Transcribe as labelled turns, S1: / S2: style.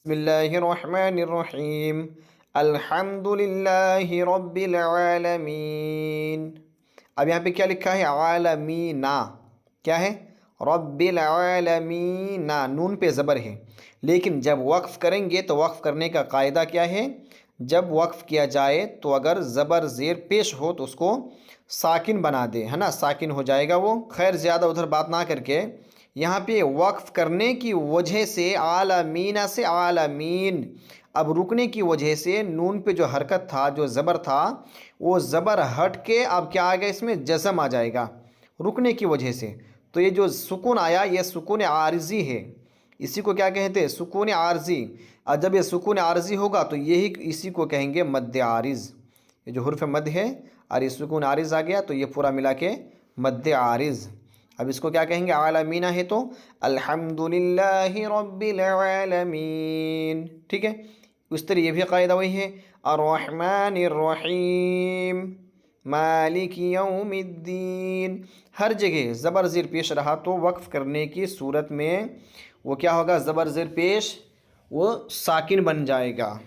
S1: بسم اللہ الرحمن الرحیم الحمد للہ رب العالمین۔ اب یہاں پہ کیا لکھا ہے؟ عالمینا، کیا ہے؟ رب العالمین، نون پہ زبر ہے، لیکن جب وقف کریں گے تو وقف کرنے کا قاعدہ کیا ہے؟ جب وقف کیا جائے تو اگر زبر زیر پیش ہو تو اس کو ساکن بنا دے، ہے نا، ساکن ہو جائے گا وہ۔ خیر زیادہ ادھر بات نہ کر کے یہاں پہ وقف کرنے کی وجہ سے عالمینہ سے عالمین، اب رکنے کی وجہ سے نون پہ جو حرکت تھا، جو زبر تھا، وہ زبر ہٹ کے اب کیا آ گیا؟ اس میں جزم آ جائے گا رکنے کی وجہ سے۔ تو یہ جو سکون آیا یہ سکون عارضی ہے، اسی کو کیا کہتے ہیں؟ سکون عارضی۔ اور جب یہ سکون عارضی ہوگا تو اسی کو کہیں گے مد عارض۔ یہ جو حرف مد ہے اور یہ سکون عارض آ گیا تو یہ پورا ملا کے مد عارض۔ اب اس کو کیا کہیں گے؟ عالمینہ ہے تو الحمدللہ رب العالمین، ٹھیک ہے۔ اس طرح یہ بھی قاعدہ وہی ہے، الرحمن الرحیم مالک یوم الدین۔ ہر جگہ زبر زیر پیش رہا تو وقف کرنے کی صورت میں وہ کیا ہوگا؟ زبر زیر پیش وہ ساکن بن جائے گا۔